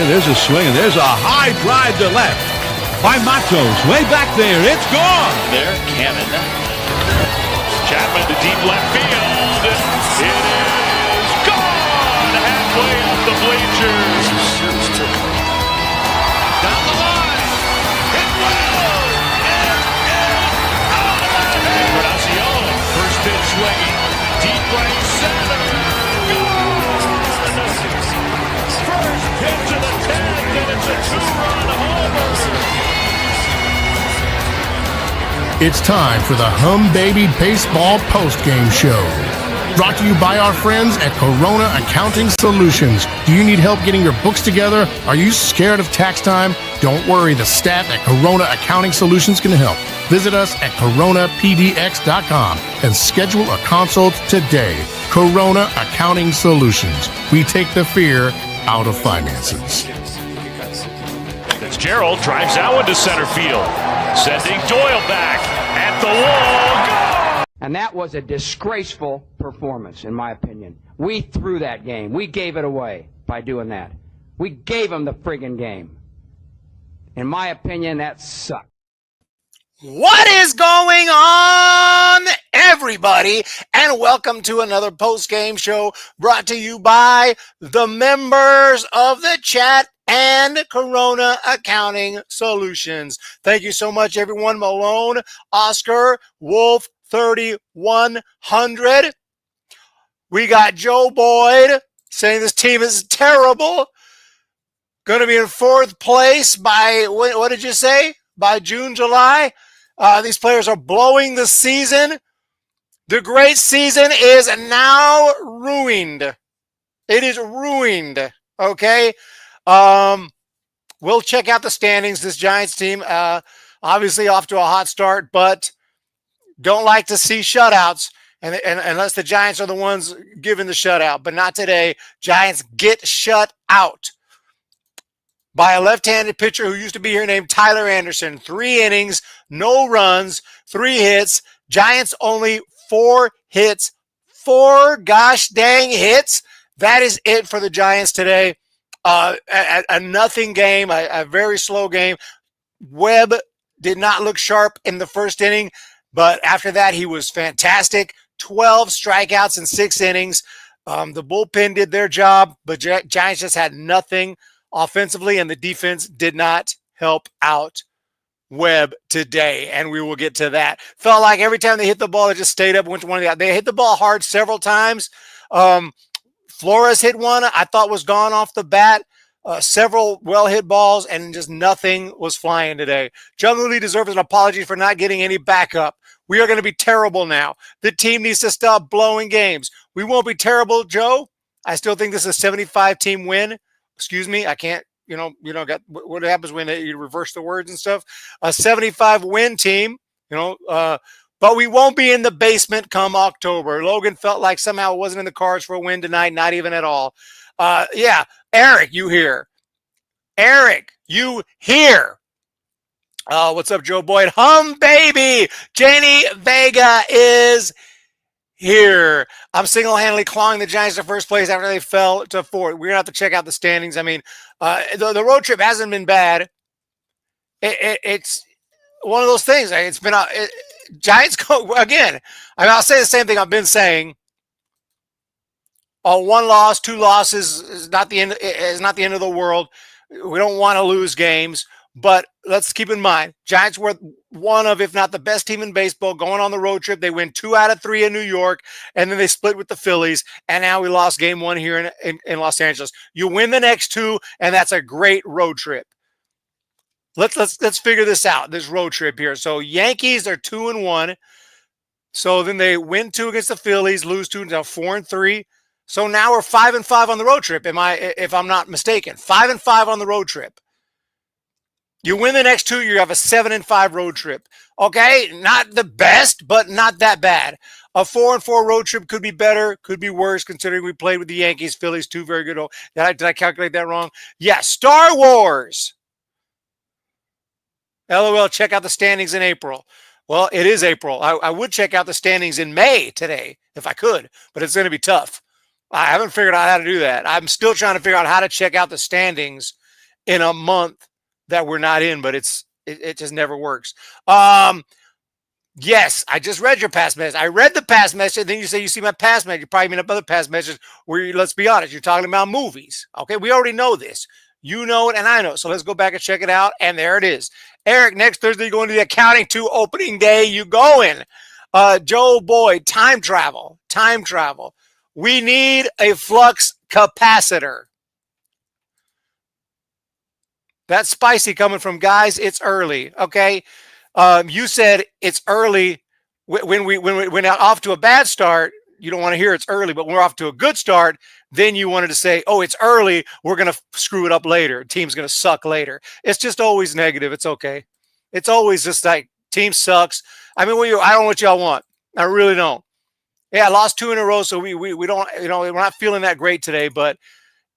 here. There's a swing, and there's a high drive to left by Matos. Way back there. It's gone. There, Cannon. Chapman to deep left field. It is gone. Halfway up the bleachers. Down the line. It will. It is out of here. Encarnacion, first pitch swinging. Deep right center. First pitch of the 10th, and it's a two-run homer. It's time for the Hum Baby Baseball Postgame Show. Brought to you by our friends at Corona Accounting Solutions. Do you need help getting your books together? Are you scared of tax time? Don't worry, the staff at Corona Accounting Solutions can help. Visit us at coronapdx.com and schedule a consult today. Corona Accounting Solutions. We take the fear out of finances. Fitzgerald drives out into center field, sending Doyle back at the wall. And that was a disgraceful performance, in my opinion. We threw that game. We gave it away by doing that. We gave them the friggin' game. In my opinion, that sucked. What is going on, everybody? And welcome to another post-game show brought to you by the members of the chat and Corona Accounting Solutions. Thank you so much, everyone. Malone, Oscar, Wolf, 3100. We got Joe Boyd saying this team is terrible. Going to be in fourth place by, what did you say? By June, July? These players are blowing the season. The great season is now ruined. It is ruined. Okay. We'll check out the standings. This Giants team, obviously off to a hot start, but don't like to see shutouts, and unless the Giants are the ones giving the shutout, but not today. Giants get shut out by a left-handed pitcher who used to be here named Tyler Anderson. 3 innings, no runs, 3 hits. Giants only 4 hits. 4 gosh dang hits. That is it for the Giants today. A nothing game, a very slow game. Webb did not look sharp in the first inning, but after that, he was fantastic. 12 strikeouts in 6 innings. The bullpen did their job, but Giants just had nothing offensively, and the defense did not help out Webb today, and we will get to that. Felt like every time they hit the ball, it just stayed up, went to one of the. They hit the ball hard several times. Flores hit one I thought was gone off the bat. Several well-hit balls, and just nothing was flying today. Jung Lee deserves an apology for not getting any backup. We are going to be terrible now. The team needs to stop blowing games. We won't be terrible, Joe. I still think this is a 75-team win. Excuse me, I can't, got what happens when you reverse the words and stuff. A 75-win team, but we won't be in the basement come October. Logan felt like somehow it wasn't in the cards for a win tonight, not even at all. Yeah, Eric, you here. Eric, you here. What's up, Joe Boyd? Hum, baby. Jenny Vega is here. I'm single-handedly clawing the Giants to first place after they fell to fourth. We're going to have to check out the standings. I mean, the road trip hasn't been bad. It's one of those things. It's been Giants go again. I mean, I'll say the same thing I've been saying. 1 loss, 2 losses is not the end. Is not the end of the world. We don't want to lose games, but let's keep in mind, Giants were one of, if not the best team in baseball, going on the road trip. They win 2 out of 3 in New York, and then they split with the Phillies, and now we lost game 1 here in Los Angeles. You win the next 2, and that's a great road trip. Let's figure this out. This road trip here. So Yankees are 2-1. So then they win 2 against the Phillies, lose 2, now 4-3. So now we're 5-5 on the road trip. If I'm not mistaken, 5-5 on the road trip. You win the next 2, you have a 7-5 road trip. Okay, not the best, but not that bad. A 4-4 road trip could be better, could be worse, considering we played with the Yankees, Phillies, 2 very good. Did I calculate that wrong? Yeah, Star Wars. LOL, check out the standings in April. Well, it is April. I would check out the standings in May today if I could, but it's going to be tough. I haven't figured out how to do that. I'm still trying to figure out how to check out the standings in a month that we're not in, but it just never works. Yes, I just read your past message. I read the past message, and then you say you see my past message. You probably mean up other past messages where, let's be honest, you're talking about movies. Okay, we already know this. You know it, and I know it. So let's go back and check it out, and there it is. Eric, next Thursday, going to the Accounting 2 opening day. You going. Joe Boyd, time travel. We need a flux capacitor. That's spicy coming from guys. It's early, okay? You said it's early when we're off to a bad start. You don't want to hear it's early, but when we're off to a good start, then you wanted to say, oh, it's early. We're going to screw it up later. Team's going to suck later. It's just always negative. It's okay. It's always just like team sucks. I mean, I don't know what y'all want. I really don't. Yeah, I lost 2 in a row, so we don't, we're not feeling that great today, but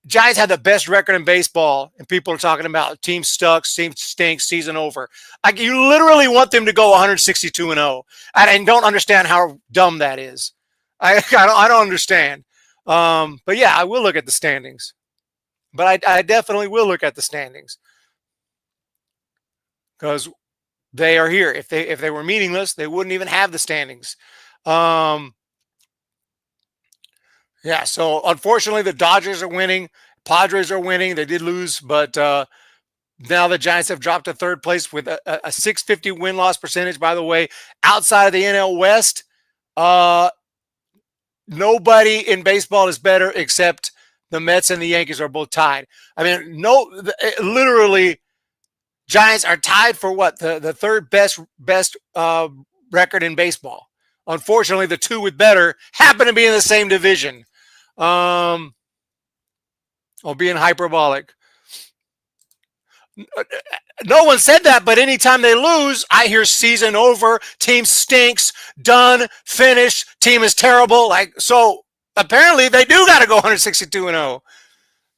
Giants had the best record in baseball, and people are talking about team sucks, team stinks, season over. You literally want them to go 162-0. I don't understand how dumb that is. I don't understand. But yeah, I will look at the standings. But I definitely will look at the standings because they are here. If they were meaningless, they wouldn't even have the standings. Yeah, so unfortunately, the Dodgers are winning. Padres are winning. They did lose, but now the Giants have dropped to third place with a .650 win-loss percentage, by the way. Outside of the NL West, nobody in baseball is better except the Mets and the Yankees are both tied. I mean, literally, Giants are tied for what? The third best record in baseball. Unfortunately, the two with better happen to be in the same division. Being hyperbolic. No one said that, but anytime they lose, I hear season over, team stinks, done, finished, team is terrible. So apparently they do got to go 162-0.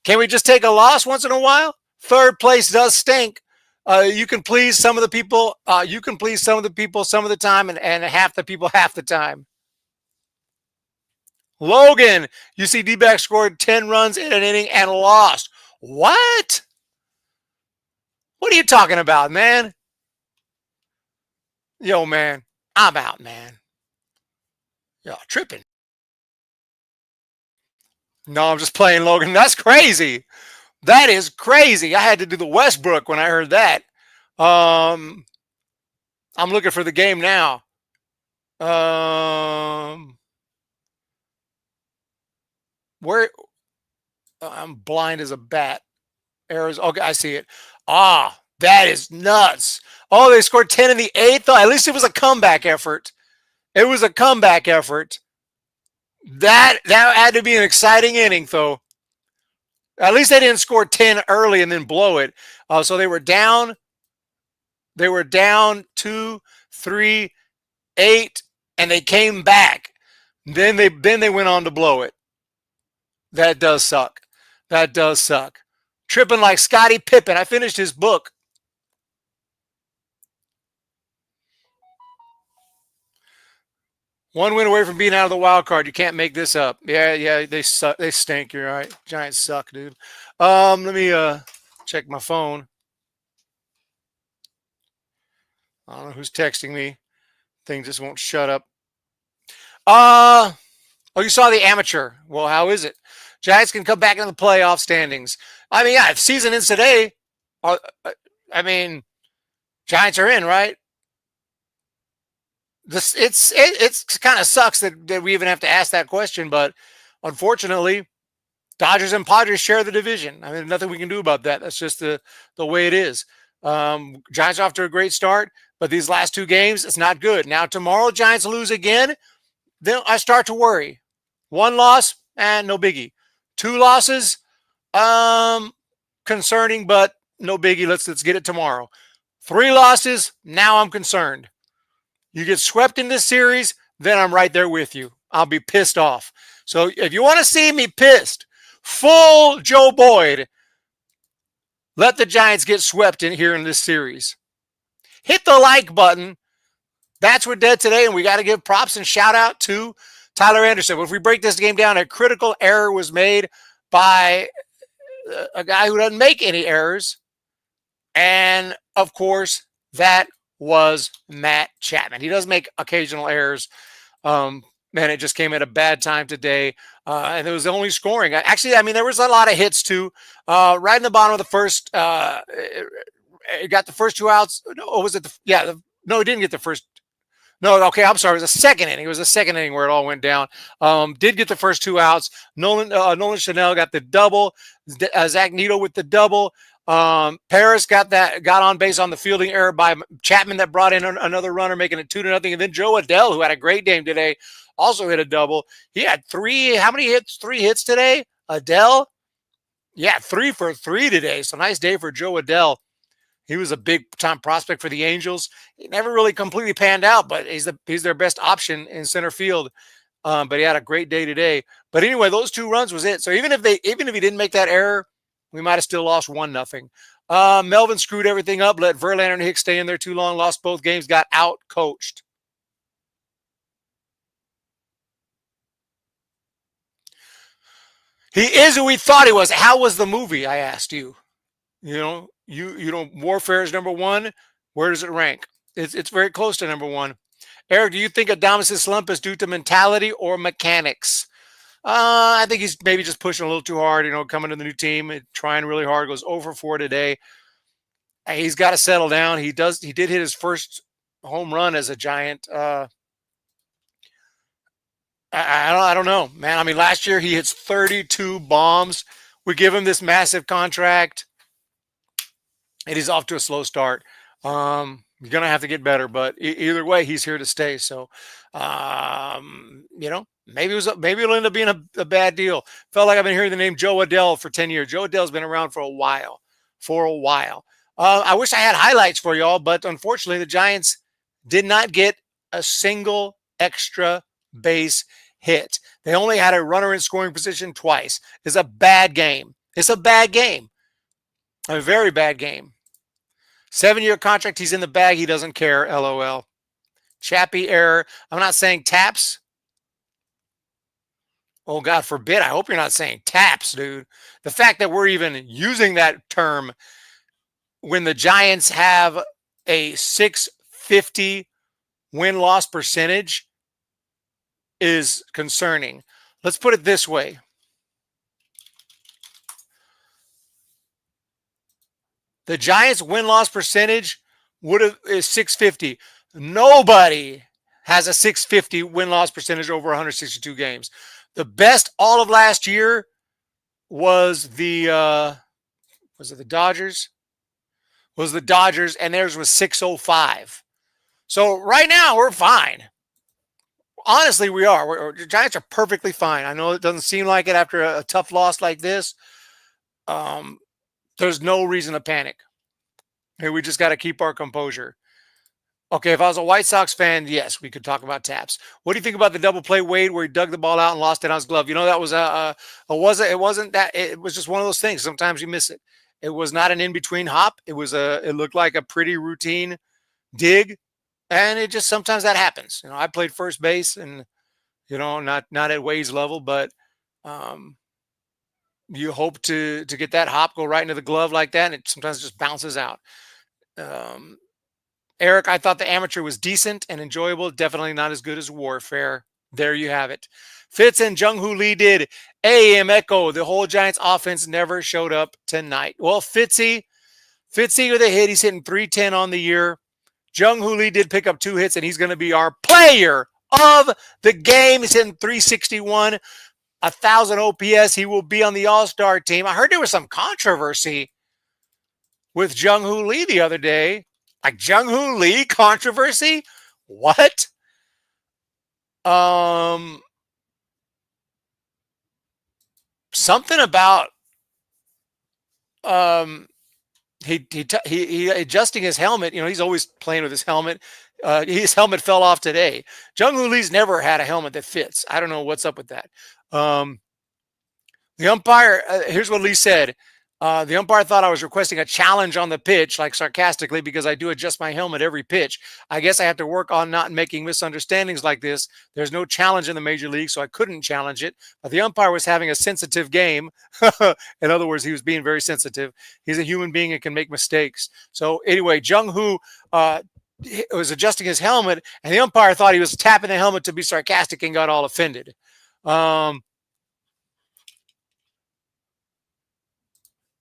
Can we just take a loss once in a while? Third place does stink. You can please some of the people. You can please some of the people some of the time, and half the people half the time. Logan, you see D-back scored 10 runs in an inning and lost. What? What are you talking about, man? Yo, man, I'm out, man. Y'all tripping. No, I'm just playing, Logan. That's crazy. That is crazy. I had to do the Westbrook when I heard that. I'm looking for the game now. Where? I'm blind as a bat. Arrows. Okay, I see it. That is nuts. Oh, they scored 10 in the 8th. At least it was a comeback effort. It was a comeback effort. That had to be an exciting inning, though. At least they didn't score 10 early and then blow it. So they were down. They were down 2, 3, 8, and they came back. Then they went on to blow it. That does suck. That does suck. Tripping like Scottie Pippen. I finished his book. One win away from being out of the wild card. You can't make this up. Yeah, they suck. They stink. You're right. Giants suck, dude. Let me check my phone. I don't know who's texting me. Thing just won't shut up. Oh, you saw the amateur. Well, how is it? Giants can come back into the playoff standings. I mean, yeah, if season ends today, I mean, Giants are in, right? It's kind of sucks that we even have to ask that question, but unfortunately, Dodgers and Padres share the division. I mean, nothing we can do about that. That's just the way it is. Giants off to a great start, but these last 2 games, it's not good. Now, tomorrow, Giants lose again, then I start to worry. 1 loss, no biggie. 2 losses, concerning, but no biggie. Let's get it tomorrow. 3 losses, now I'm concerned. You get swept in this series, then I'm right there with you. I'll be pissed off. So if you want to see me pissed, full Joe Boyd, let the Giants get swept in here in this series. Hit the like button. That's what dead today, and we got to give props and shout out to Tyler Anderson. If we break this game down, a critical error was made by a guy who doesn't make any errors. And, of course, that was Matt Chapman. He does make occasional errors. Man, it just came at a bad time today. And it was only scoring. Actually, I mean, there was a lot of hits, too. Right in the bottom of the first, it got the first 2 outs. No, was it no, he didn't get the first. No, okay, I'm sorry. It was the second inning. It was the second inning where it all went down. Did get the first 2 outs. Nolan Chanel got the double. Zach Neto with the double. Paris got on base on the fielding error by Chapman that brought in another runner, making it 2-0. And then Joe Adell, who had a great game today, also hit a double. He had 3. How many hits? 3 hits today. Adell, 3 for 3 today. So nice day for Joe Adell. He was a big-time prospect for the Angels. He never really completely panned out, but he's their best option in center field. But he had a great day today. But anyway, those 2 runs was it. So even if he didn't make that error, we might have still lost 1-0. Melvin screwed everything up, let Verlander and Hicks stay in there too long, lost both games, got out-coached. He is who we thought he was. How was the movie, I asked you? You know, Warfare is number 1. Where does it rank? It's very close to number 1. Eric, do you think Adames' slump is due to mentality or mechanics? I think he's maybe just pushing a little too hard, coming to the new team and trying really hard. Goes 0 for 4 today. He's got to settle down. He did hit his first home run as a Giant. I don't know, man. I mean, last year he hits 32 bombs. We give him this massive contract, and he's off to a slow start. You're going to have to get better, but either way, he's here to stay. So, maybe it'll end up being a bad deal. Felt like I've been hearing the name Joe Adell for 10 years. Joe Adell's been around for a while. I wish I had highlights for y'all, but unfortunately, the Giants did not get a single extra base hit. They only had a runner in scoring position twice. It's a bad game. A very bad game. 7-year contract. He's in the bag. He doesn't care. LOL. Chappie error. I'm not saying taps. Oh, God forbid. I hope you're not saying taps, dude. The fact that we're even using that term when the Giants have a 650 win-loss percentage is concerning. Let's put it this way. The Giants' win-loss percentage is 650. Nobody has a 650 win-loss percentage over 162 games. The best all of last year was the Dodgers? Was the Dodgers, and theirs was 605. So right now we're fine. Honestly, we are. The Giants are perfectly fine. I know it doesn't seem like it after a tough loss like this. There's no reason to panic. Hey, we just got to keep our composure. Okay, if I was a White Sox fan, yes, we could talk about taps. What do you think about the double play Wade where he dug the ball out and lost it on his glove? That was it was just one of those things. Sometimes you miss it. It was not an in-between hop. It looked like a pretty routine dig, and it just sometimes that happens. I played first base, and not at Wade's level, but you hope to get that hop go right into the glove like that, and it sometimes just bounces out. Eric, I thought the amateur was decent and enjoyable. Definitely not as good as Warfare. There you have it. Fitz and Jung-Hoo Lee did AM Echo. The whole Giants offense never showed up tonight. Well, Fitzy with a hit. He's hitting 310 on the year. Jung-Hoo Lee did pick up 2 hits, and he's going to be our player of the game. He's hitting 361, 1,000 OPS. He will be on the All-Star team. I heard there was some controversy with Jung-Hoo Lee the other day. Like Jung-Hoo Lee controversy? What? Something about he adjusting his helmet. He's always playing with his helmet. His helmet fell off today. Jung-Hoo Lee's never had a helmet that fits. I don't know what's up with that. The umpire, here's what Lee said. The umpire thought I was requesting a challenge on the pitch, like sarcastically, because I do adjust my helmet every pitch. I guess I have to work on not making misunderstandings like this. There's no challenge in the major league, so I couldn't challenge it. But the umpire was having a sensitive game. In other words, he was being very sensitive. He's a human being and can make mistakes. So anyway, Jung-Hoo was adjusting his helmet, and the umpire thought he was tapping the helmet to be sarcastic and got all offended.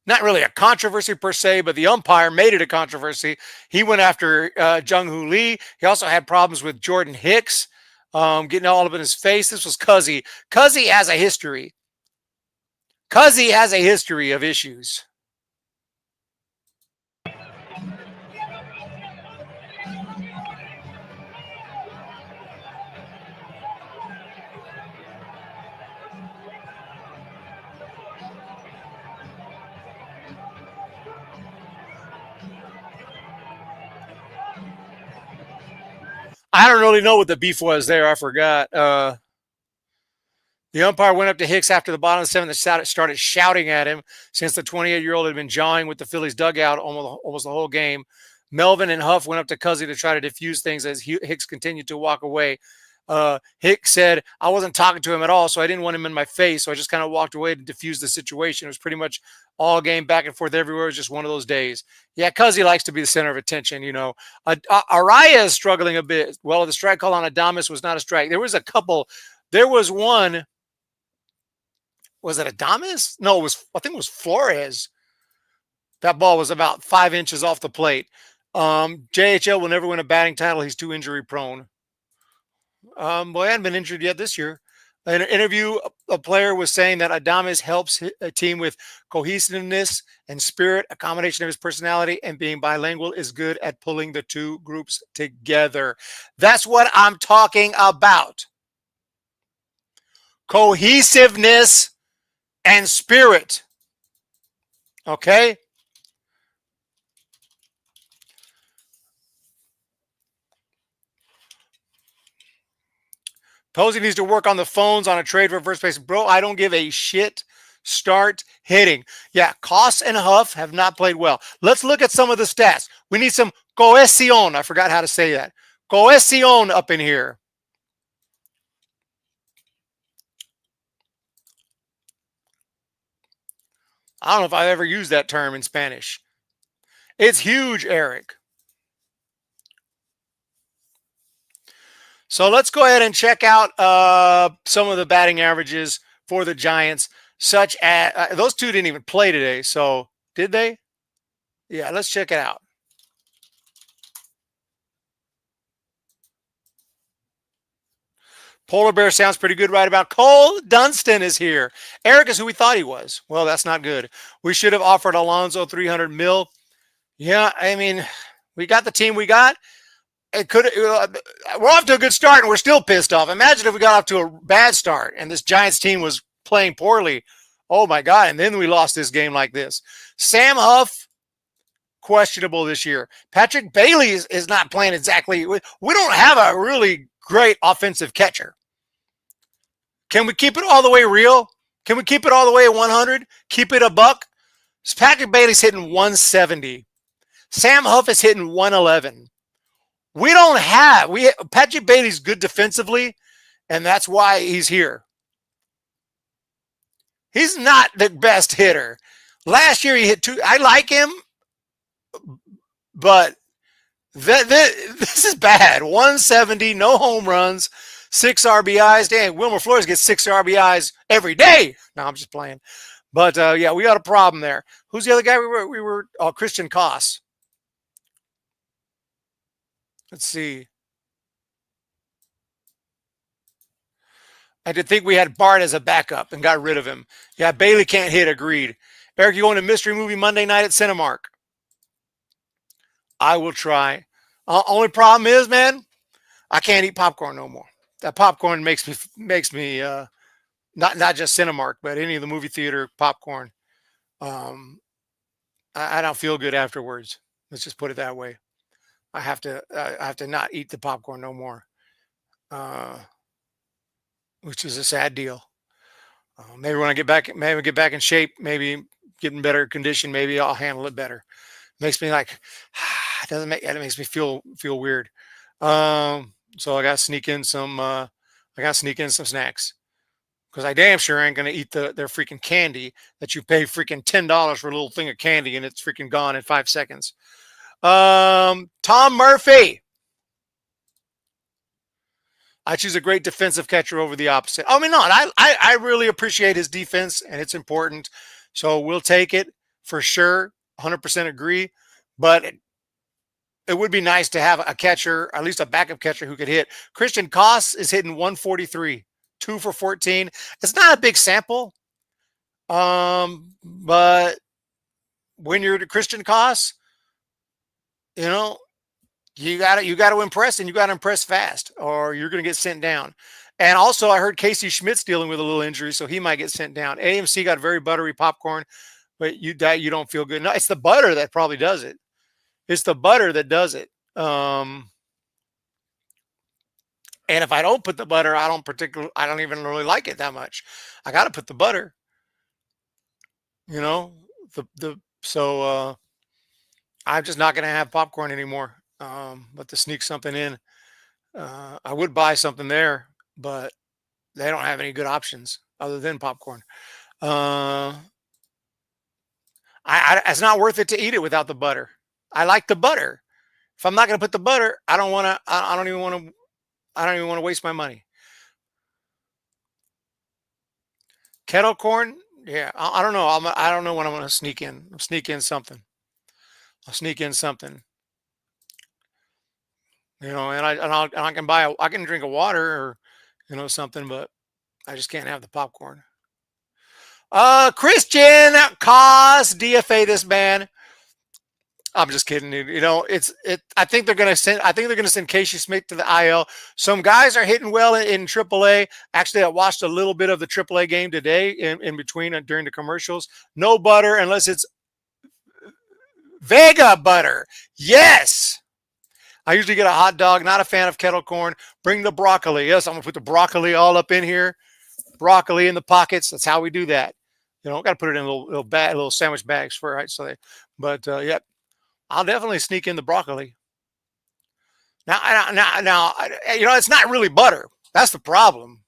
Not really a controversy per se, but the umpire made it a controversy. He went after Jung-Hoo Lee. He also had problems with Jordan Hicks, getting all up in his face. This was Cuzzy. Cuzzy has a history. Cuzzy has a history of issues. I don't really know what the beef was there. I forgot. The umpire went up to Hicks after the bottom of the seventh and started shouting at him since the 28-year-old had been jawing with the Phillies dugout almost the whole game. Melvin and Huff went up to Cuzzy to try to defuse things as Hicks continued to walk away. Hicks said, I wasn't talking to him at all, so I didn't want him in my face, so I just kind of walked away to defuse the situation. It was pretty much all game back and forth everywhere. It was just one of those days. Yeah, Cuzzy likes to be the center of attention, you know. Araya is struggling a bit. Well, the strike call on Adames was not a strike. There was a couple. There was one. Was it Adames? No, I think it was Flores. That ball was about 5 inches off the plate. JHL will never win a batting title. He's too injury prone. Well, he hadn't been injured yet this year. In an interview, a player was saying that Adames helps a team with cohesiveness and spirit. A combination of his personality and being bilingual is good at pulling the two groups together. That's what I'm talking about. Cohesiveness and spirit. Okay? Posey needs to work on the phones on a trade for first base. Bro, I don't give a shit. Start hitting. Yeah, Koss and Huff have not played well. Let's look at some of the stats. We need some cohesión. I forgot how to say that. Cohesión up in here. I don't know if I've ever used that term in Spanish. It's huge, Eric. So let's go ahead and check out some of the batting averages for the Giants, such as those two didn't even play today. So did they? Yeah, let's check it out. Polar Bear sounds pretty good right about. Cole Dunston is here. Eric is who we thought he was. Well, that's not good. We should have offered Alonso $300 million. Yeah, I mean, we got the team we got. It could. We're off to a good start, and we're still pissed off. Imagine if we got off to a bad start, and this Giants team was playing poorly. Oh my God! And then we lost this game like this. Sam Huff, questionable this year. Patrick Bailey is not playing exactly. We don't have a really great offensive catcher. Can we keep it all the way real? Can we keep it all the way at 100? Keep it a buck? Patrick Bailey's hitting 170. Sam Huff is hitting 111. We don't have Patrick Bailey's good defensively, and that's why he's here. He's not the best hitter. Last year he hit two. I like him, but this is bad. 170, no home runs, 6 RBIs. Dang, Wilmer Flores gets 6 RBIs every day. No, I'm just playing. But yeah, we got a problem there. Who's the other guy we were? Oh, Christian Koss. Let's see. I did think we had Bart as a backup and got rid of him. Yeah, Bailey can't hit. Agreed. Eric, you going to Mystery Movie Monday night at Cinemark? I will try. Only problem is, man, I can't eat popcorn no more. That popcorn makes me not just Cinemark, but any of the movie theater popcorn. I don't feel good afterwards. Let's just put it that way. I have to not eat the popcorn no more, which is a sad deal. Maybe when I get back in shape, maybe getting better condition, maybe I'll handle it better. Makes me like, it makes me feel weird. So I got to sneak in some snacks because I damn sure ain't going to eat their freaking candy that you pay freaking $10 for a little thing of candy and it's freaking gone in 5 seconds. Tom Murphy. I choose a great defensive catcher over the opposite. I mean, I really appreciate his defense and it's important. So we'll take it for sure. 100% agree. But it would be nice to have a catcher, at least a backup catcher who could hit. Christian Koss is hitting 143, 2 for 14. It's not a big sample. But when you're Christian Koss, you know, you got to impress, and you got to impress fast, or you're going to get sent down. And also, I heard Casey Schmidt's dealing with a little injury, so he might get sent down. AMC got very buttery popcorn, but you don't feel good. No, it's the butter that probably does it. It's the butter that does it. And if I don't put the butter, I don't even really like it that much. I got to put the butter. You know, so I'm just not going to have popcorn anymore. But to sneak something in, I would buy something there, but they don't have any good options other than popcorn. It's not worth it to eat it without the butter. I like the butter. If I'm not going to put the butter, I don't even want to waste my money. Kettle corn. Yeah. I don't know. I don't know when I'm going to sneak in. I'll sneak in something. You know, and I can drink a water or, you know, something, but I just can't have the popcorn. Christian Koss, DFA this man. I'm just kidding, dude. You know, I think they're gonna send Casey Smith to the IL. Some guys are hitting well in AAA. Actually, I watched a little bit of the AAA game today in between during the commercials. No butter unless it's Vega butter. Yes. I usually get a hot dog. Not a fan of kettle corn. Bring the broccoli. Yes, I'm gonna put the broccoli all up in here. Broccoli in the pockets. That's how we do that. You know, got to put it in little sandwich bags for right. So yeah, I'll definitely sneak in the broccoli. Now, you know, it's not really butter. That's the problem.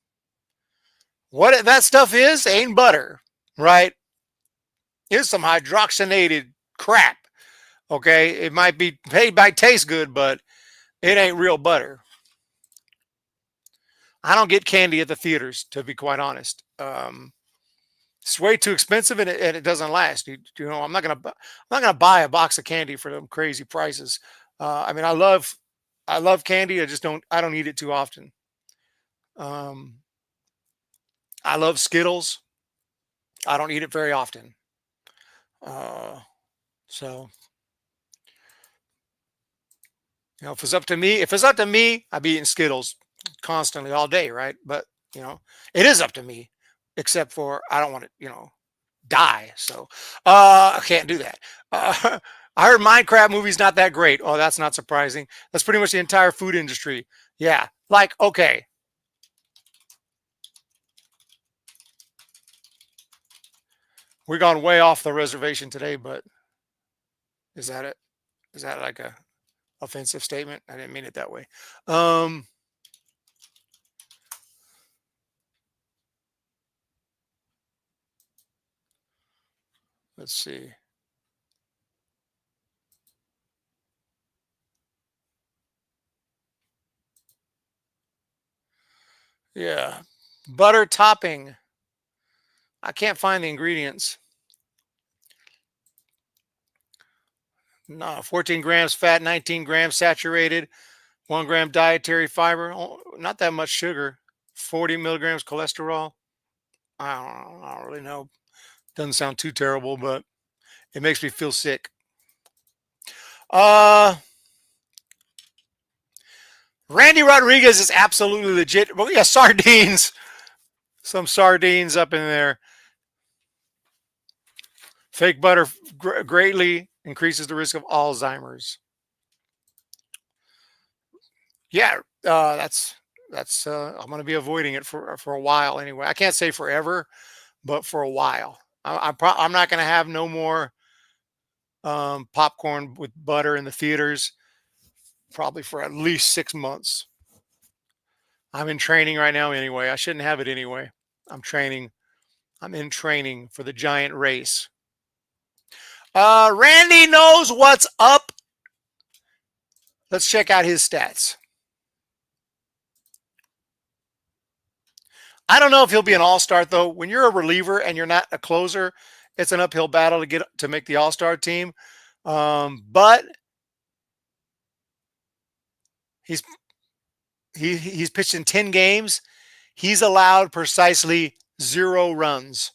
What that stuff is ain't butter, right? It's some hydrogenated crap. Okay, it might taste good, but it ain't real butter. I don't get candy at the theaters, to be quite honest. It's way too expensive, and it doesn't last. You know, I'm not gonna buy a box of candy for them crazy prices. I mean, I love candy. I don't eat it too often. I love Skittles. I don't eat it very often. So, you know, if it's up to me, I'd be eating Skittles constantly all day, right? But, you know, it is up to me, except for I don't want to, you know, die. So I can't do that. I heard Minecraft movie's not that great. Oh, that's not surprising. That's pretty much the entire food industry. Yeah. Like, okay. We're gone way off the reservation today, but is that it? Is that like a offensive statement? I didn't mean it that way. Let's see. Yeah. Butter topping. I can't find the ingredients. No, 14 grams fat, 19 grams saturated, 1 gram dietary fiber. Oh, not that much sugar. 40 milligrams cholesterol. I don't really know. Doesn't sound too terrible, but it makes me feel sick. Randy Rodriguez is absolutely legit. Well, yeah, sardines. Some sardines up in there. Fake butter greatly increases the risk of Alzheimer's. Yeah, that's I'm going to be avoiding it for a while anyway. I can't say forever, but for a while. I'm not going to have no more popcorn with butter in the theaters probably for at least 6 months. I'm in training right now anyway. I shouldn't have it anyway. I'm training. I'm in training for the giant race. Randy knows what's up. Let's check out his stats. I don't know if he'll be an all-star, though. When you're a reliever and you're not a closer, it's an uphill battle to make the all-star team. But he's pitched in 10 games. He's allowed precisely 0 runs.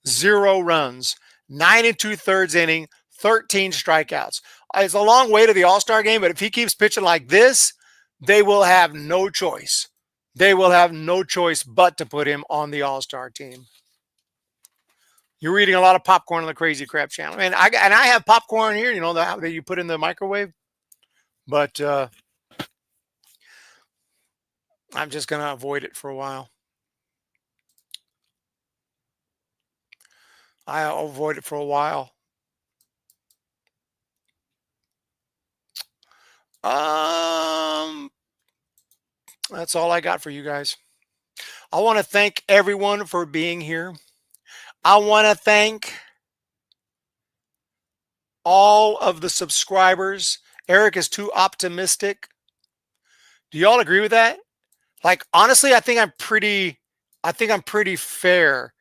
0 runs. 9 2/3 inning, 13 strikeouts. It's a long way to the all-star game, but if he keeps pitching like this, they will have no choice. They will have no choice but to put him on the all-star team. You're eating a lot of popcorn on the Crazy Crap channel. And I have popcorn here, you know, that you put in the microwave. But I'm just going to avoid it for a while. I'll avoid it for a while. That's all I got for you guys. I want to thank everyone for being here. I want to thank all of the subscribers. Eric is too optimistic. Do y'all agree with that? Like, honestly, I think I'm pretty fair.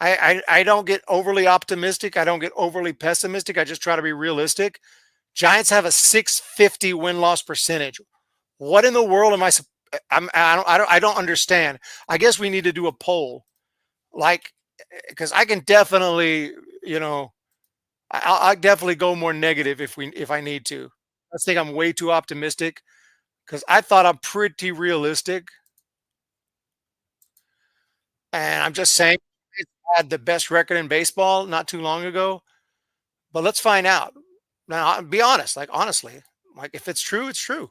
I don't get overly optimistic. I don't get overly pessimistic. I just try to be realistic. Giants have a 650 win-loss percentage. What in the world am I don't understand. I guess we need to do a poll. Like, because I can definitely, you know, I'll definitely go more negative if I need to. I think I'm way too optimistic because I thought I'm pretty realistic. And I'm just saying, it had the best record in baseball not too long ago. But let's find out. Now, be honest, like honestly, like if it's true, it's true.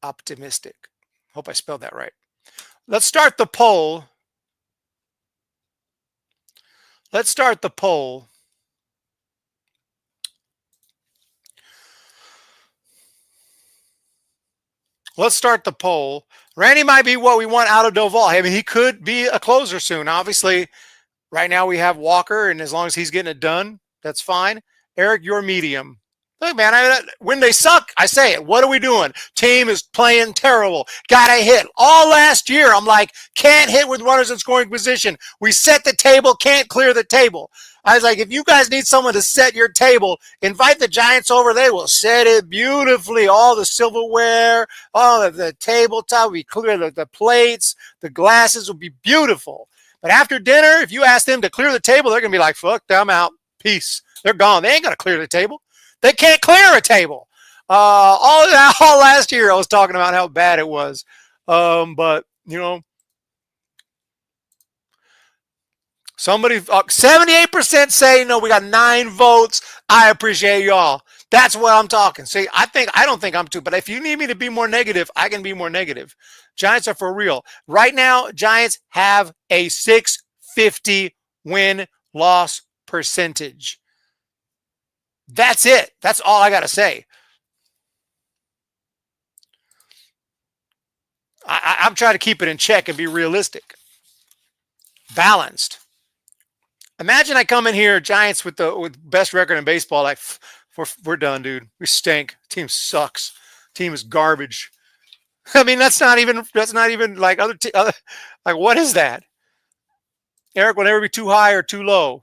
Optimistic. Hope I spelled that right. Let's start the poll. Let's start the poll. Let's start the poll. Randy might be what we want out of Doval. I mean, he could be a closer soon. Obviously, right now we have Walker, and as long as he's getting it done, that's fine. Eric, you're medium. Look, man, when they suck, I say it. What are we doing? Team is playing terrible. Got to hit. All last year, I'm like, can't hit with runners in scoring position. We set the table, can't clear the table. I was like, if you guys need someone to set your table, invite the Giants over. They will set it beautifully. All the silverware, all of the tabletop, we clear the plates, the glasses will be beautiful. But after dinner, if you ask them to clear the table, they're going to be like, fuck, I'm out. Peace. They're gone. They ain't going to clear the table. They can't clear a table. All last year, I was talking about how bad it was. But, you know, somebody, 78% say, no, we got 9 votes. I appreciate y'all. That's what I'm talking. See, I don't think I'm too, but if you need me to be more negative, I can be more negative. Giants are for real. Right now, Giants have a 650 win-loss percentage. That's it. That's all I got to say. I'm trying to keep it in check and be realistic. Balanced. Imagine I come in here, Giants with best record in baseball, like, we're done, dude. We stink. Team sucks. Team is garbage. I mean, that's not even like like, what is that? Eric will never be too high or too low.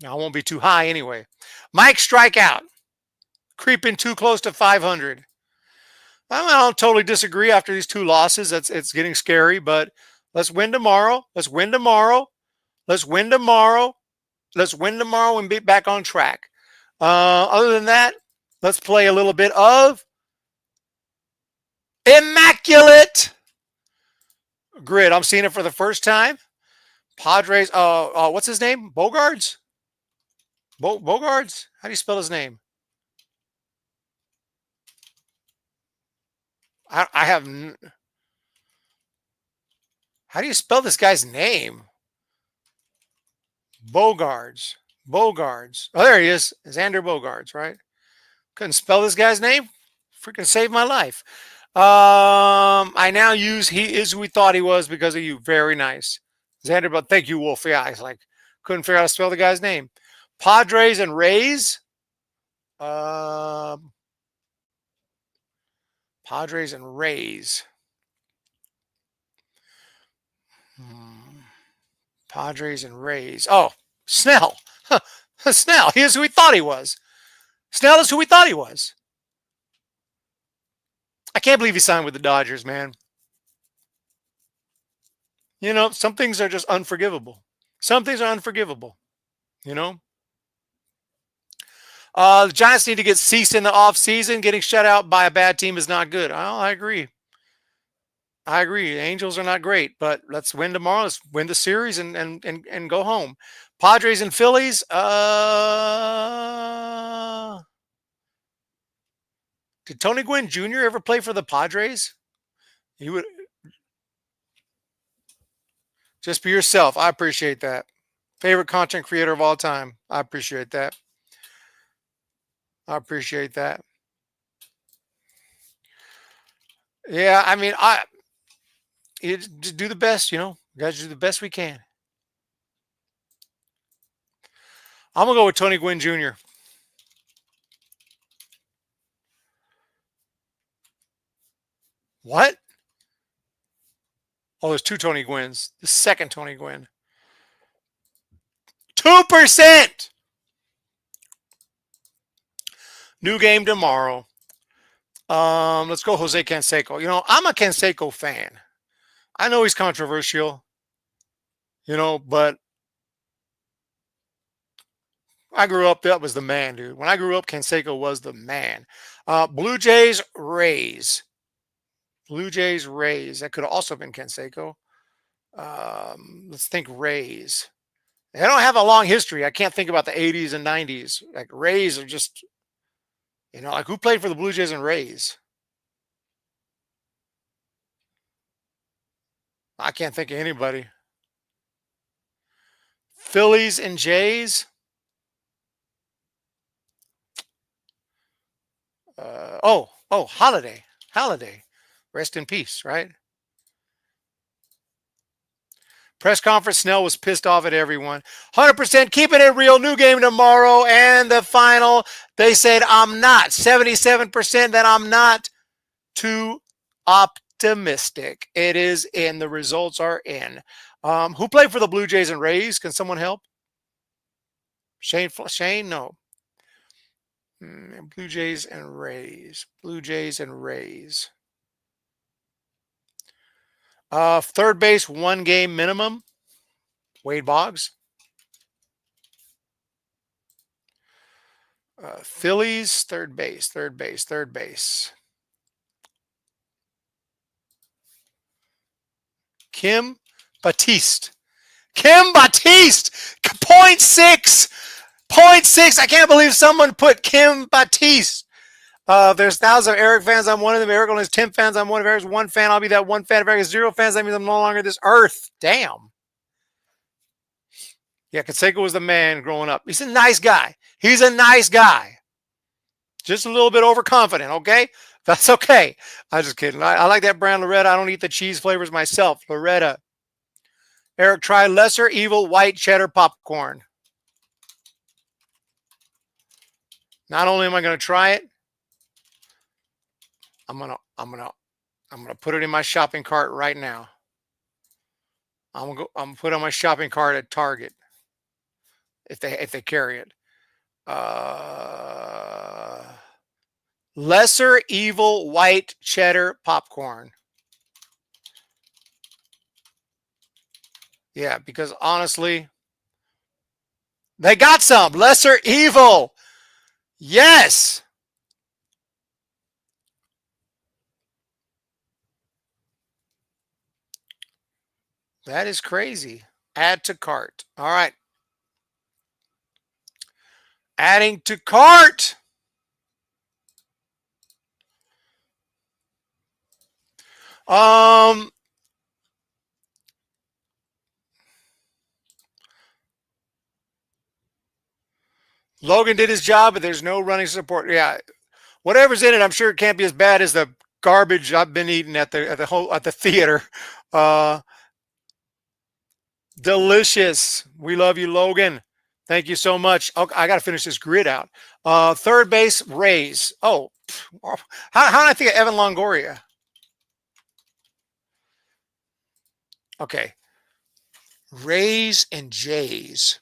I won't be too high anyway. Mike strikeout. Creeping too close to 500. I don't totally disagree after these 2 losses. It's getting scary, but let's win tomorrow. Let's win tomorrow. Let's win tomorrow. Let's win tomorrow and be back on track. Other than that, let's play a little bit of Immaculate Grid. I'm seeing it for the first time. Padres. What's his name? Bogarts? Bogarts? How do you spell his name? I have. How do you spell this guy's name? Bogards. Bogards. Oh, there he is. Xander Bogards, right? Couldn't spell this guy's name. Freaking saved my life. I now use he is who we thought he was because of you. Very nice. Xander, but thank you, Wolf. Yeah, I was like, couldn't figure out how to spell the guy's name. Padres and Rays. Padres and Rays. Padres and Rays. Oh, Snell. Snell. He is who we thought he was. Snell is who we thought he was. I can't believe he signed with the Dodgers, man. You know, some things are just unforgivable. Some things are unforgivable. You know? The Giants need to get ceased in the offseason. Getting shut out by a bad team is not good. Oh, I agree. I agree. Angels are not great, but let's win tomorrow. Let's win the series and go home. Padres and Phillies. Did Tony Gwynn Jr. ever play for the Padres? He would. Just be yourself. I appreciate that. Favorite content creator of all time. I appreciate that. I appreciate that. Yeah, I mean, you just do the best, you know. You guys do the best we can. I'm going to go with Tony Gwynn Jr. What? Oh, there's two Tony Gwynns. The second Tony Gwynn. 2%! New game tomorrow. Let's go Jose Canseco. You know, I'm a Canseco fan. I know he's controversial, you know, but I grew up, that was the man, dude. When I grew up, Canseco was the man. Blue Jays, Rays. Blue Jays, Rays. That could have also been Canseco. Let's think Rays. They don't have a long history. I can't think about the 80s and 90s. Like, Rays are just, you know, like who played for the Blue Jays and Rays? I can't think of anybody. Phillies and Jays. Holiday. Holiday. Rest in peace, right? Press conference, Snell was pissed off at everyone. 100% keeping it real. New game tomorrow. And the final, they said, I'm not. 77% that I'm not too optimistic. It is in. The results are in. Who played for the Blue Jays and Rays? Can someone help? Shane? No. Blue Jays and Rays. Blue Jays and Rays. Third base, 1 game minimum. Wade Boggs. Phillies, third base. Kim Batiste. 0.6. 0.6. I can't believe someone put Kim Batiste. There's thousands of Eric fans. I'm one of them. Eric only has 10 fans. I'm one of Eric's 1 fan. I'll be that 1 fan. If Eric has 0 fans, that means I'm no longer this earth. Damn. Yeah, Canseco was the man growing up. He's a nice guy. Just a little bit overconfident, okay? That's okay. I'm just kidding. I like that brand, Loretta. I don't eat the cheese flavors myself. Loretta. Eric, try lesser evil white cheddar popcorn. Not only am I going to try it, I'm gonna put it in my shopping cart right now. I'm gonna put it on my shopping cart at Target if they carry it. Lesser evil white cheddar popcorn. Yeah, because honestly, they got some lesser evil. Yes. That is crazy. Add to cart. All right. Adding to cart. Logan did his job, but there's no running support. Yeah, whatever's in it, I'm sure it can't be as bad as the garbage I've been eating at the theater. Delicious. We love you, Logan. Thank you so much. Okay, I got to finish this grid out. Third base, Rays. Oh, how did I think of Evan Longoria? Okay. Rays and Jays.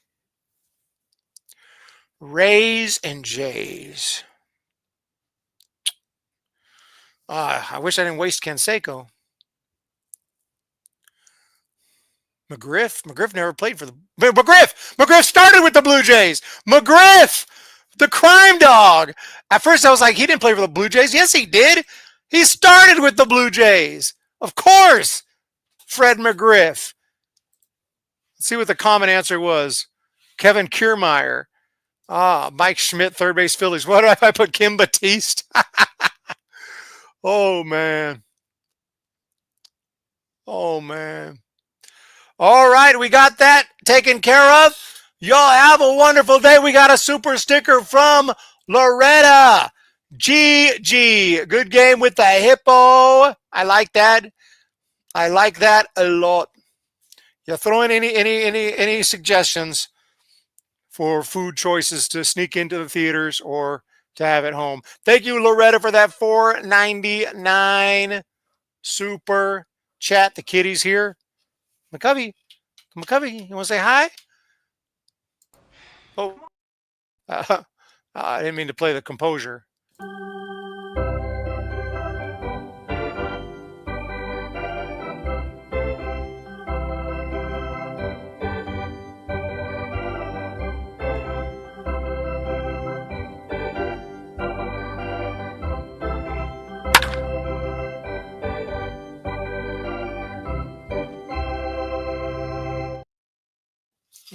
Rays and Jays. I wish I didn't waste Canseco. McGriff never played for the McGriff started with the Blue Jays. McGriff, the crime dog. At first I was like, he didn't play for the Blue Jays. Yes, he did. He started with the Blue Jays. Of course. Fred McGriff. Let's see what the common answer was. Kevin Kiermaier. Mike Schmidt, third base Phillies. What if I put Kim Batiste? Oh, man. Oh, man. All right, we got that taken care of. Y'all have a wonderful day. We got a super sticker from Loretta. GG. Good game with the hippo. I like that. I like that a lot. You throw in any suggestions for food choices to sneak into the theaters or to have at home. Thank you, Loretta, for that $4.99 super chat. The kitty's here. McCovey, you want to say hi? Oh, I didn't mean to play the composure.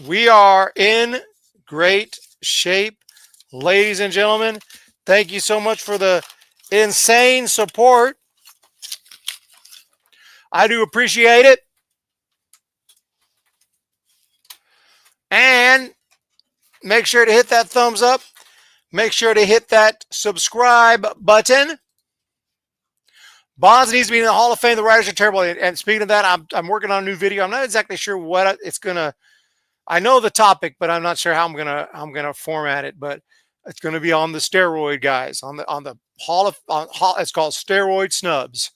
We are in great shape, ladies and gentlemen. Thank you so much for the insane support. I do appreciate it. And make sure to hit that thumbs up. Make sure to hit that subscribe button. Bonds needs to be in the Hall of Fame. The writers are terrible. And speaking of that, I'm working on a new video. I'm not exactly sure what it's gonna. I know the topic, but I'm not sure how I'm gonna format it. But it's gonna be on the steroid guys on the Hall of. It's called Steroid Snubs.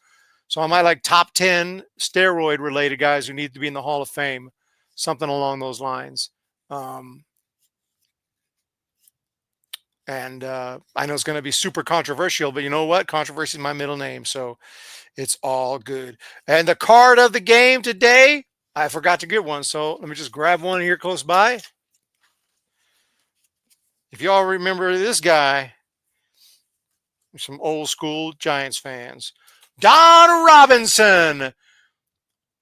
So I might like top 10 steroid related guys who need to be in the Hall of Fame, something along those lines. And I know it's going to be super controversial, but you know what? Controversy is my middle name, so it's all good. And the card of the game today, I forgot to get one, so let me just grab one here close by. If y'all remember this guy, some old school Giants fans, Don Robinson.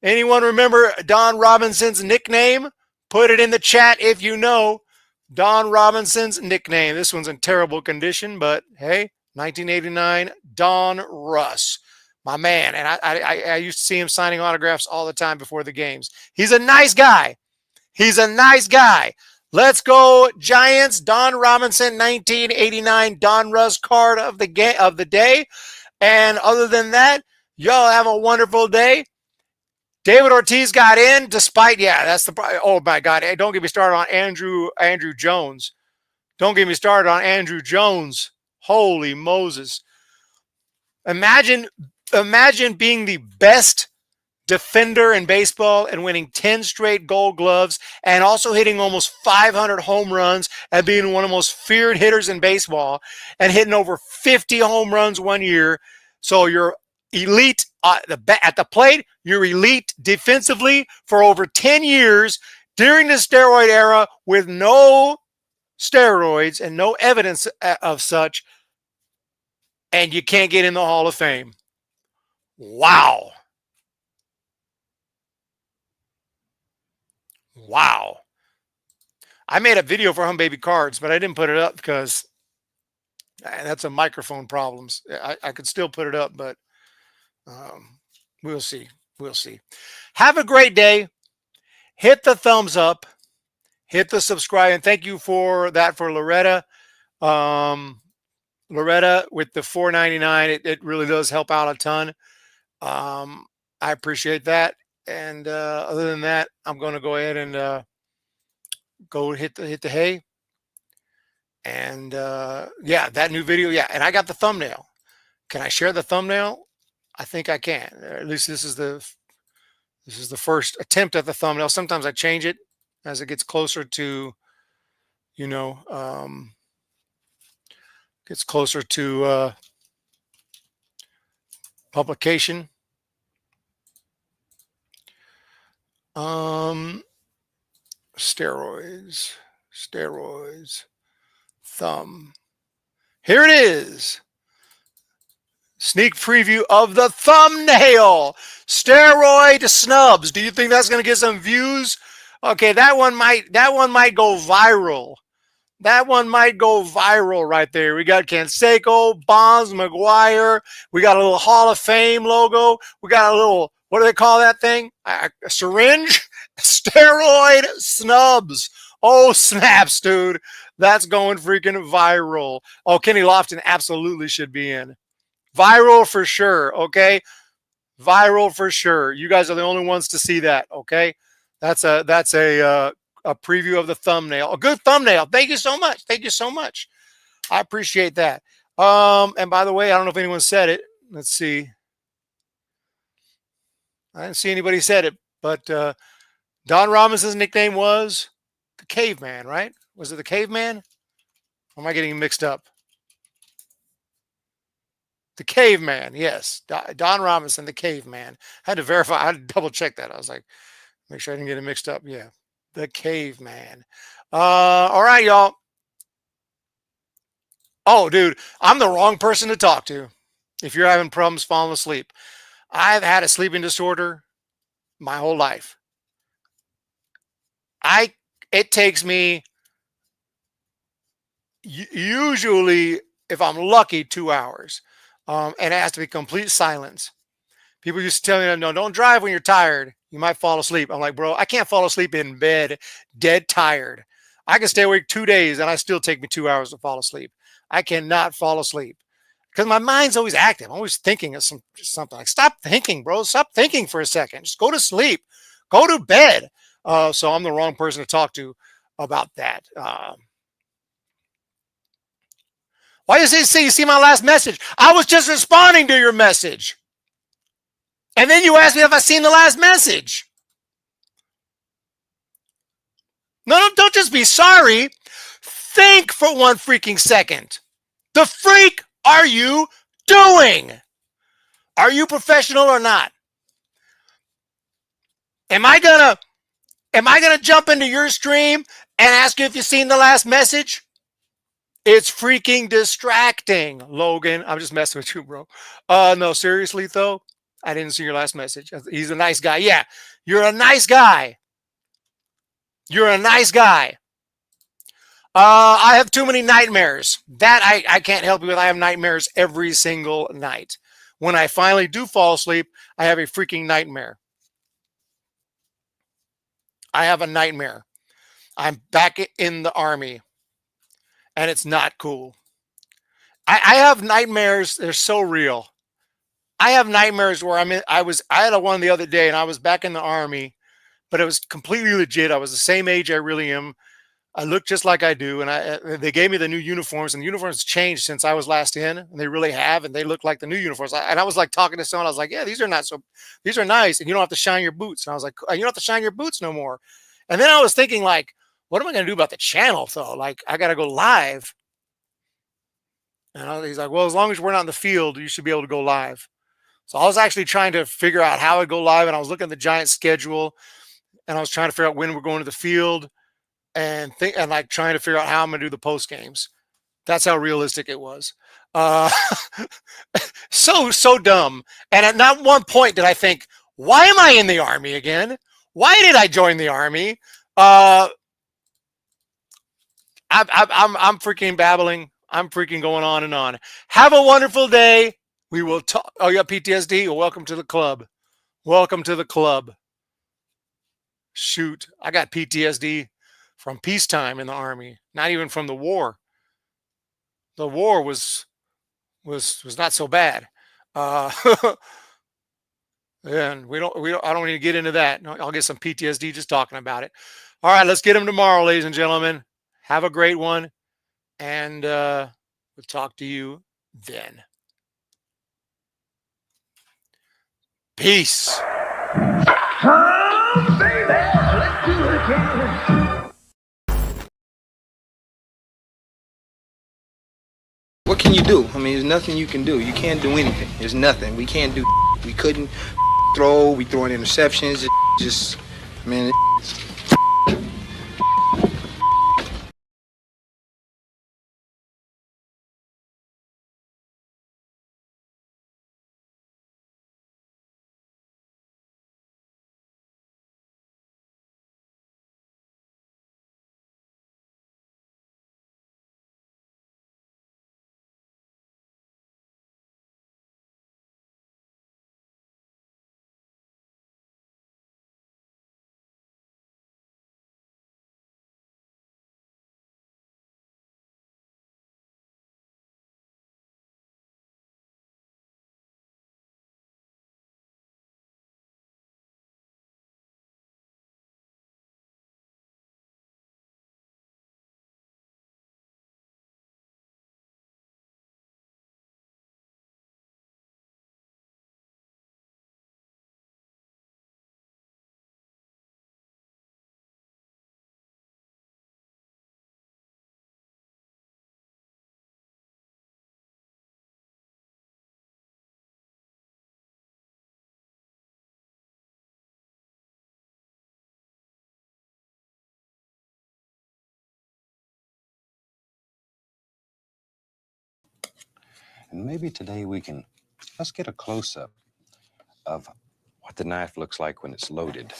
Anyone remember Don Robinson's nickname? Put it in the chat if you know Don Robinson's nickname. This one's in terrible condition, but hey, 1989, Don Russ, my man. And I used to see him signing autographs all the time before the games. He's a nice guy. He's a nice guy. Let's go Giants. Don Robinson, 1989, Don Russ card of the day. And other than that, y'all have a wonderful day. David Ortiz got in despite, that's the, oh my God. Hey, don't get me started on Andrew Jones. Don't get me started on Andrew Jones. Holy Moses. Imagine being the best defender in baseball and winning 10 straight Gold Gloves and also hitting almost 500 home runs and being one of the most feared hitters in baseball and hitting over 50 home runs one year. So you're elite at the plate. You're elite defensively for over 10 years during the steroid era with no steroids and no evidence of such, and you can't get in the Hall of Fame. Wow. Wow. I made a video for Hum Baby Cards, but I didn't put it up because that's a microphone problems. I could still put it up, but We'll see. We'll see. Have a great day. Hit the thumbs up. Hit the subscribe. And thank you for that for Loretta. Loretta with the $4.99. It really does help out a ton. I appreciate that. And other than that, I'm going to go ahead and go hit the hay. And yeah, that new video. Yeah, and I got the thumbnail. Can I share the thumbnail? I think I can. At least this is the first attempt at the thumbnail. Sometimes I change it as it gets closer to, gets closer to publication. Steroids, thumb. Here it is. Sneak preview of the thumbnail. Steroid snubs. Do you think that's going to get some views? Okay, that one might go viral. That one might go viral right there. We got Canseco, Bonds, McGuire. We got a little Hall of Fame logo. We got a little, what do they call that thing? A syringe? Steroid snubs. Oh, snaps, dude. That's going freaking viral. Oh, Kenny Lofton absolutely should be in. Viral for sure, okay? Viral for sure. You guys are the only ones to see that, okay? That's a preview of the thumbnail. A good thumbnail. Thank you so much. Thank you so much. I appreciate that. And by the way, I don't know if anyone said it. Let's see. I didn't see anybody said it, but Don Robinson's nickname was the Caveman, right? Was it the Caveman? Or am I getting mixed up? The Caveman, yes. Don Robinson, the Caveman. I had to verify. I had to double check that. I was like, make sure I didn't get it mixed up. Yeah, the Caveman. All right, y'all. Oh, dude, I'm the wrong person to talk to if you're having problems falling asleep. I've had a sleeping disorder my whole life. It takes me usually, if I'm lucky, 2 hours. And it has to be complete silence. People used to tell me, no, don't drive when you're tired. You might fall asleep. I'm like, bro, I can't fall asleep in bed, dead tired. I can stay awake 2 days and I still take me 2 hours to fall asleep. I cannot fall asleep because my mind's always active. I'm always thinking of something. Like, stop thinking, bro. Stop thinking for a second. Just go to sleep. Go to bed. So I'm the wrong person to talk to about that. Why you say you see my last message? I was just responding to your message. And then you asked me if I seen the last message. No, don't just be sorry. Think for one freaking second. The freak are you doing? Are you professional or not? Am I gonna jump into your stream and ask you if you've seen the last message? It's freaking distracting, Logan. I'm just messing with you, bro. No, seriously, though, I didn't see your last message. He's a nice guy. Yeah, you're a nice guy. You're a nice guy. I have too many nightmares. That I can't help you with. I have nightmares every single night. When I finally do fall asleep, I have a freaking nightmare. I have a nightmare. I'm back in the Army. And it's not cool. I have nightmares. They're so real. I have nightmares where I had one the other day and I was back in the Army, but it was completely legit. I was the same age I really am. I look just like I do. And they gave me the new uniforms, and the uniforms changed since I was last in, and they really have. And they look like the new uniforms. And I was like talking to someone. I was like, yeah, these are nice. And you don't have to shine your boots. And I was like, you don't have to shine your boots no more. And then I was thinking, like, what am I going to do about the channel, though? Like, I got to go live. And he's like, well, as long as we're not in the field, you should be able to go live. So I was actually trying to figure out how I'd go live, and I was looking at the Giants schedule, and I was trying to figure out when we're going to the field, and like trying to figure out how I'm going to do the post games. That's how realistic it was. So dumb. And at not one point did I think, why am I in the Army again? Why did I join the Army? I'm freaking babbling. I'm freaking going on and on. Have a wonderful day. We will talk. Oh, you got PTSD? Well, welcome to the club. Welcome to the club. Shoot, I got PTSD from peacetime in the Army, not even from the war. The war was not so bad. And I don't need to get into that. No, I'll get some PTSD just talking about it. All right, let's get them tomorrow, ladies and gentlemen. Have a great one. And we'll talk to you then. Peace. Oh, baby, let's do it again. What can you do? I mean, there's nothing you can do. You can't do anything. There's nothing. We can't do. We couldn't throw. We throwing interceptions. Just, man. And maybe today let's get a close-up of what the knife looks like when it's loaded.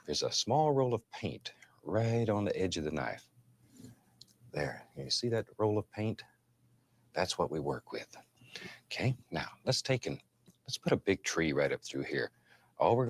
There's a small roll of paint right on the edge of the knife. There, you see that roll of paint? That's what we work with. Okay, now let's put a big tree right up through here. All we're